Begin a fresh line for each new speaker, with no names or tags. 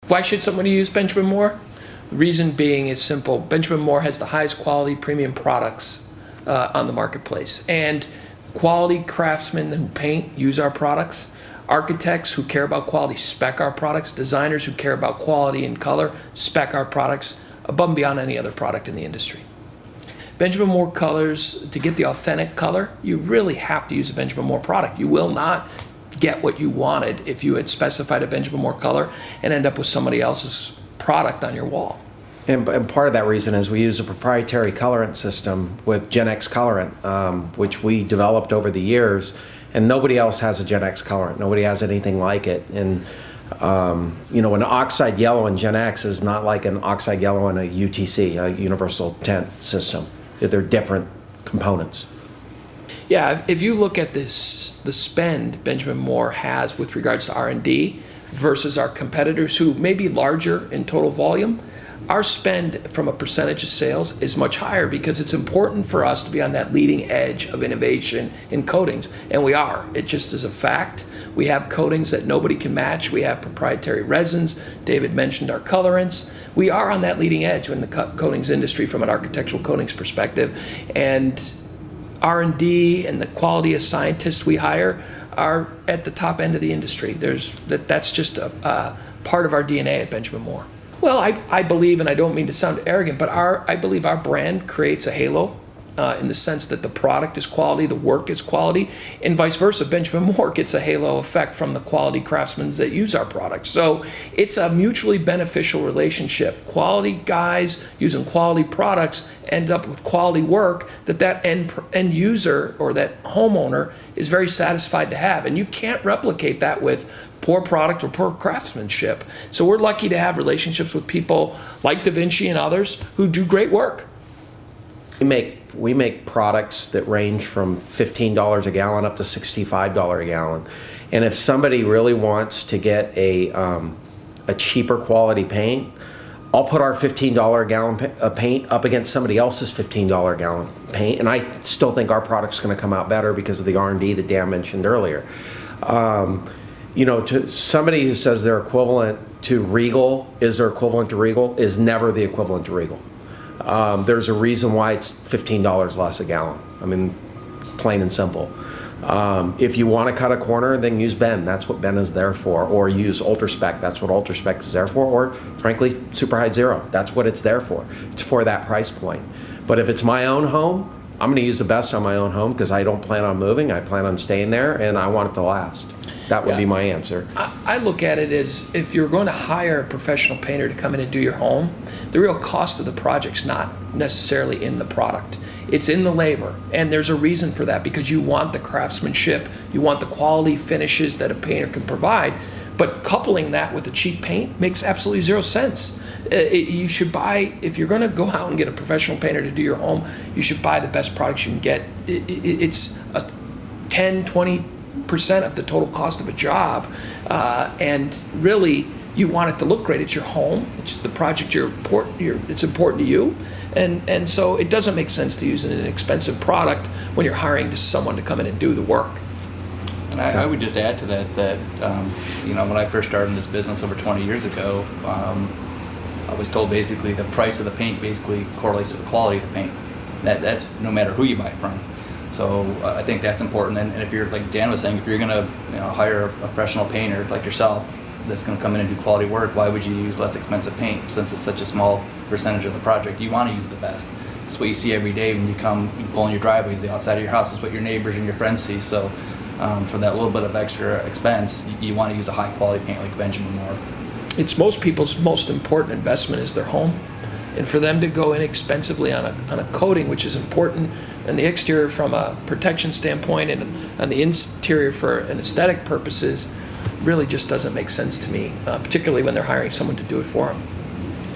Why should somebody use Benjamin Moore? The reason being is simple. Benjamin Moore has the highest quality premium products on the marketplace. And quality craftsmen who paint use our products. Architects who care about quality spec our products. Designers who care about quality and color spec our products above and beyond any other product in the industry. Benjamin Moore colors, to get the authentic color, you really have to use a Benjamin Moore product. You will not get what you wanted if you had specified a Benjamin Moore color and end up with somebody else's product on your wall.
And part of that reason is we use a proprietary colorant system with GenX colorant, which we developed over the years, and nobody else has a GenX colorant. Nobody has anything like it. And an oxide yellow in GenX is not like an oxide yellow in a UTC, a universal tint system. They're different components.
Yeah, if you look at this, the spend Benjamin Moore has with regards to R&D versus our competitors who may be larger in total volume, our spend from a percentage of sales is much higher because it's important for us to be on that leading edge of innovation in coatings, and we are. It just is a fact. We have coatings that nobody can match. We have proprietary resins. David mentioned our colorants. We are on that leading edge in the coatings industry from an architectural coatings perspective, and R&D and the quality of scientists we hire are at the top end of the industry. That's just a part of our DNA at Benjamin Moore. Well, I believe, and I don't mean to sound arrogant, but I believe our brand creates a halo in the sense that the product is quality, the work is quality, and vice versa. Benjamin Moore gets a halo effect from the quality craftsmen that use our products. So it's a mutually beneficial relationship. Quality guys using quality products end up with quality work that end user or that homeowner is very satisfied to have. And you can't replicate that with poor product or poor craftsmanship. So we're lucky to have relationships with people like Da Vinci and others who do great work.
We make products that range from $15 a gallon up to $65 a gallon. And if somebody really wants to get a cheaper quality paint, I'll put our $15 a gallon paint up against somebody else's $15 a gallon paint, and I still think our product's going to come out better because of the R&D that Dan mentioned earlier. To somebody who says they're equivalent to Regal, is never the equivalent to Regal. There's a reason why it's $15 less a gallon. I mean, plain and simple. If you want to cut a corner, then use Ben. That's what Ben is there for. Or use UltraSpec. That's what UltraSpec is there for. Or, frankly, Superhide Zero. That's what it's there for. It's for that price point. But if it's my own home, I'm going to use the best on my own home because I don't plan on moving. I plan on staying there, and I want it to last. That would be my answer.
I look at it as if you're going to hire a professional painter to come in and do your home, the real cost of the project's not necessarily in the product. It's in the labor, and there's a reason for that because you want the craftsmanship, you want the quality finishes that a painter can provide, but coupling that with a cheap paint makes absolutely zero sense. You should buy, if you're going to go out and get a professional painter to do your home, you should buy the best products you can get. It's a 10-20% of the total cost of a job, and really you want it to look great. It's your home, it's the project it's important to you, and so it doesn't make sense to use an inexpensive product when you're hiring someone to come in and do the work.
And I would just add to that when I first started in this business over 20 years ago, I was told basically the price of the paint basically correlates to the quality of the paint. That's no matter who you buy it from. So I think that's important. And if you're, like Dan was saying, if you're going to hire a professional painter like yourself that's going to come in and do quality work, why would you use less expensive paint since it's such a small percentage of the project? You want to use the best. That's what you see every day when you pull in your driveways, the outside of your house is what your neighbors and your friends see. So for that little bit of extra expense, you want to use a high quality paint like Benjamin Moore.
It's most people's most important investment is their home. And for them to go inexpensively on a coating, which is important on the exterior from a protection standpoint and on the interior for an aesthetic purposes, really just doesn't make sense to me, particularly when they're hiring someone to do it for them.